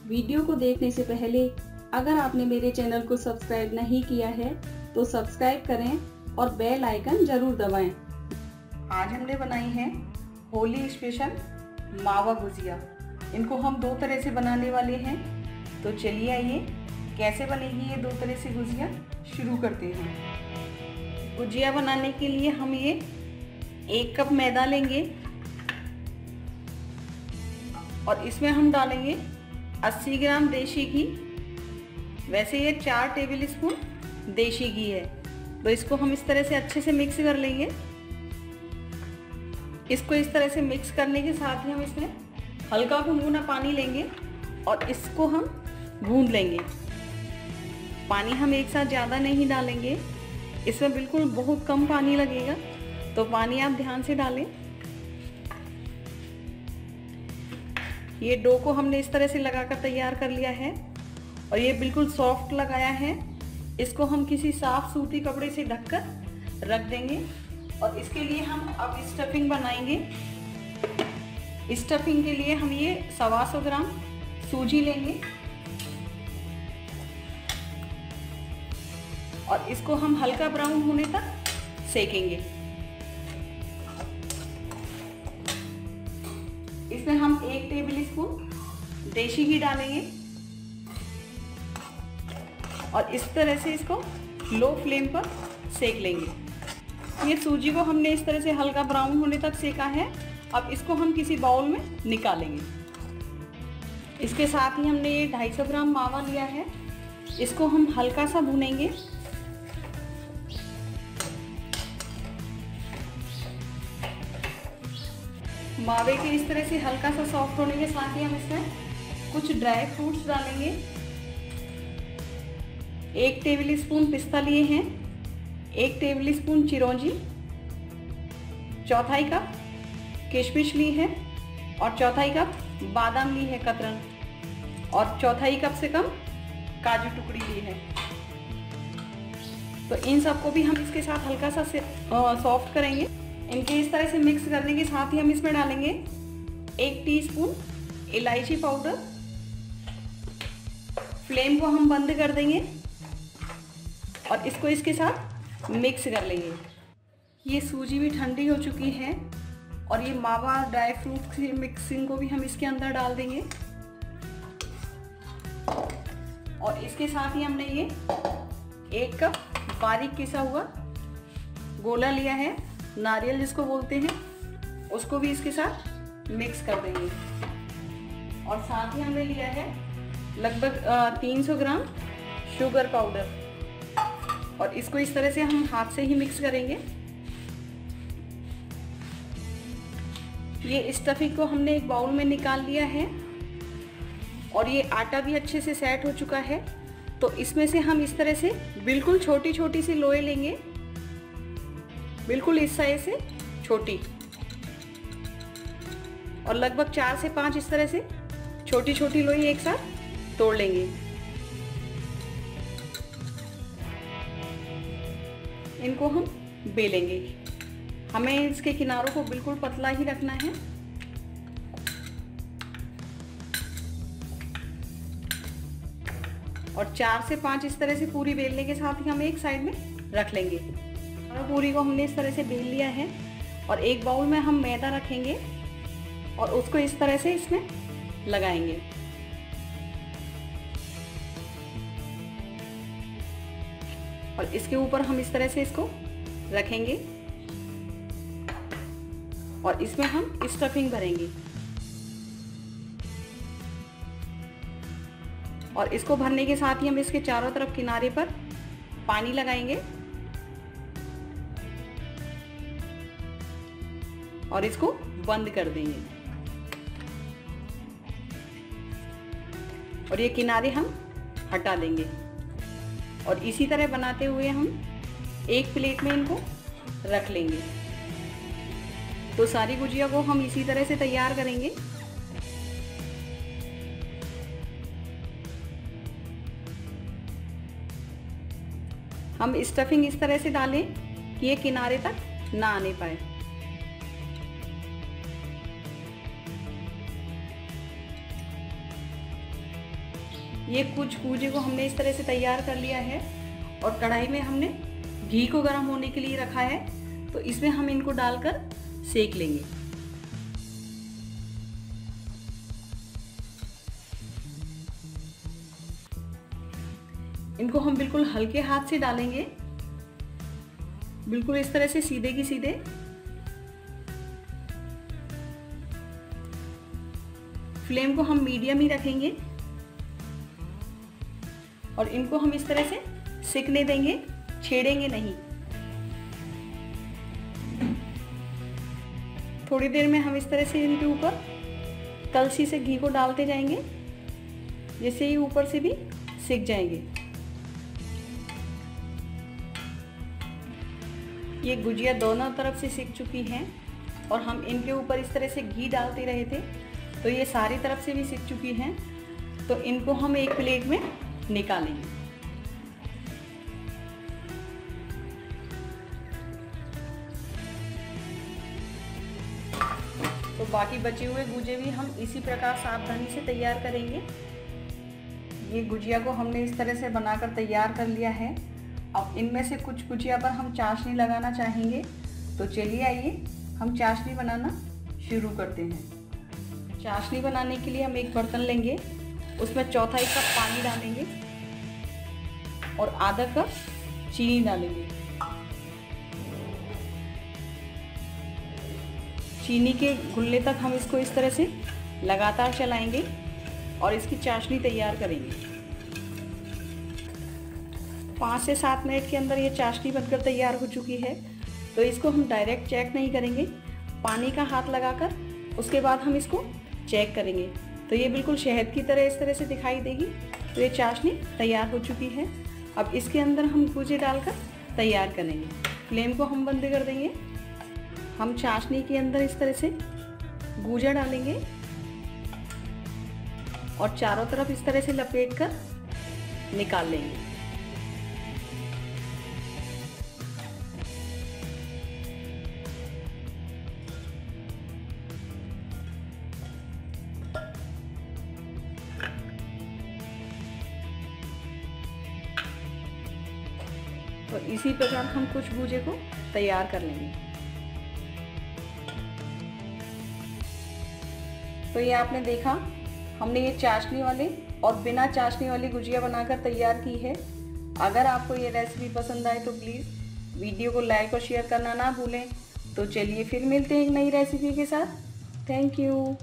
Video को देखने से पहले अगर आपने मेरे चैनल को सब्सक्राइब नहीं किया है तो सब्सक्राइब करें और बेल आइकन जरूर दबाएं। आज हमने बनाई है होली स्पेशल मावा गुजिया। इनको हम दो तरह से बनाने वाले हैं, तो चलिए आइए कैसे बनेगी ये दो तरह से गुजिया शुरू करते हैं। गुजिया बनाने के लिए हम ये 1 कप मैदा लेंगे और इसमें हम डालेंगे 80 ग्राम देशी घी। वैसे ये 4 टेबल स्पून देशी घी है, तो इसको हम इस तरह से अच्छे से मिक्स कर लेंगे। इसको इस तरह से मिक्स करने के साथ ही हम इसमें हल्का गुनगुना पानी लेंगे और इसको हम गूंद लेंगे। पानी हम एक साथ ज़्यादा नहीं डालेंगे, इसमें बिल्कुल बहुत कम पानी लगेगा, तो पानी आप ध्यान से डालें। ये डो को हमने इस तरह से लगाकर तैयार कर लिया है और ये बिल्कुल सॉफ्ट लगाया है। इसको हम किसी साफ सूती कपड़े से ढककर रख देंगे और इसके लिए हम अब स्टफिंग बनाएंगे। स्टफिंग के लिए हम ये 125 ग्राम सूजी लेंगे और इसको हम हल्का ब्राउन होने तक सेकेंगे। इसमें हम 1 टेबल स्पून देशी घी डालेंगे और इस तरह से इसको लो फ्लेम पर सेक लेंगे। ये सूजी को हमने इस तरह से हल्का ब्राउन होने तक सेका है। अब इसको हम किसी बाउल में निकालेंगे। इसके साथ ही हमने ये 250 ग्राम मावा लिया है, इसको हम हल्का सा भूनेंगे। मावे के इस तरह से हल्का सा सॉफ्ट होने के साथ ही हम इसमें कुछ ड्राई फ्रूट्स डालेंगे। 1 टेबल स्पून पिस्ता लिए हैं, 1 टेबल स्पून चिरौंजी, 1/4 कप किशमिश ली है और 1/4 कप बादाम ली है कतरन और 1/4 कप से कम काजू टुकड़ी ली है। तो इन सबको भी हम इसके साथ हल्का सा सॉफ्ट करेंगे। इनके इस तरह से मिक्स करने के साथ ही हम इसमें डालेंगे 1 टीस्पून इलायची पाउडर। फ्लेम को हम बंद कर देंगे और इसको इसके साथ मिक्स कर लेंगे। ये सूजी भी ठंडी हो चुकी है और ये मावा ड्राई फ्रूट की मिक्सिंग को भी हम इसके अंदर डाल देंगे और इसके साथ ही हमने ये 1 कप बारीक किसा हुआ गोला लिया है, नारियल जिसको बोलते हैं, उसको भी इसके साथ मिक्स कर देंगे। और साथ ही हमने लिया है लगभग 300 ग्राम शुगर पाउडर और इसको इस तरह से हम हाथ से ही मिक्स करेंगे। ये स्टफिंग को हमने एक बाउल में निकाल लिया है और ये आटा भी अच्छे से सेट हो चुका है। तो इसमें से हम इस तरह से बिल्कुल छोटी छोटी सी लोई लेंगे, बिल्कुल इस साइज से छोटी, और लगभग 4 से 5 इस तरह से छोटी छोटी लोई एक साथ तोड़ लेंगे। इनको हम बेलेंगे। हमें इसके किनारों को बिल्कुल पतला ही रखना है। और 4 से 5 इस तरह से पूरी बेलने के साथ ही हम एक साइड में रख लेंगे। पूरी को हमने इस तरह से बेल लिया है और एक बाउल में हम मैदा रखेंगे और उसको इस तरह से इसमें लगाएंगे। और इसके ऊपर हम इस तरह से इसको रखेंगे और इसमें हम स्टफिंग भरेंगे और इसको भरने के साथ ही हम इसके चारों तरफ किनारे पर पानी लगाएंगे और इसको बंद कर देंगे। और ये किनारे हम हटा देंगे और इसी तरह बनाते हुए हम एक प्लेट में इनको रख लेंगे। तो सारी गुजिया को हम इसी तरह से तैयार करेंगे। हम स्टफिंग इस तरह से डालें कि ये किनारे तक ना आने पाए। ये कुछ गुजिया को हमने इस तरह से तैयार कर लिया है और कढ़ाई में हमने घी को गर्म होने के लिए रखा है, तो इसमें हम इनको डालकर सेक लेंगे। इनको हम बिल्कुल हल्के हाथ से डालेंगे, बिल्कुल इस तरह से सीधे की सीधे। फ्लेम को हम मीडियम ही रखेंगे और इनको हम इस तरह से सिकने देंगे, छेड़ेंगे नहीं। थोड़ी देर में हम इस तरह से इनके ऊपर कलछी से घी को डालते जाएंगे, जिससे ये ऊपर से भी सिक जाएंगे। ये गुजिया दोनों तरफ से सिक चुकी हैं और हम इनके ऊपर इस तरह से घी डालते रहे थे, तो ये सारी तरफ से भी सिक चुकी हैं। तो इनको हम एक प्लेट में निकालेंगे। तो बाकी बचे हुए गुजिया भी हम इसी प्रकार सावधानी से तैयार करेंगे। ये गुजिया को हमने इस तरह से बनाकर तैयार कर लिया है। अब इनमें से कुछ गुजिया पर हम चाशनी लगाना चाहेंगे, तो चलिए आइए हम चाशनी बनाना शुरू करते हैं। चाशनी बनाने के लिए हम एक बर्तन लेंगे, उसमें चौथाई कप पानी डालेंगे और आधा कप चीनी डालेंगे। चीनी के घुलने तक हम इसको इस तरह से लगातार चलाएंगे और इसकी चाशनी तैयार करेंगे। 5 से 7 मिनट के अंदर ये चाशनी बनकर तैयार हो चुकी है। तो इसको हम डायरेक्ट चेक नहीं करेंगे, पानी का हाथ लगाकर उसके बाद हम इसको चेक करेंगे। तो ये बिल्कुल शहद की तरह इस तरह से दिखाई देगी। तो ये चाशनी तैयार हो चुकी है। अब इसके अंदर हम गुजिया डालकर तैयार करेंगे। फ्लेम को हम बंद कर देंगे। हम चाशनी के अंदर इस तरह से गुजिया डालेंगे और चारों तरफ इस तरह से लपेट कर निकाल लेंगे। तो इसी प्रकार हम कुछ गुजिया को तैयार कर लेंगे। तो ये आपने देखा, हमने ये चाशनी वाले और बिना चाशनी वाली गुजिया बनाकर तैयार की है। अगर आपको ये रेसिपी पसंद आए तो प्लीज़ वीडियो को लाइक और शेयर करना ना भूलें। तो चलिए फिर मिलते हैं एक नई रेसिपी के साथ। Thank you.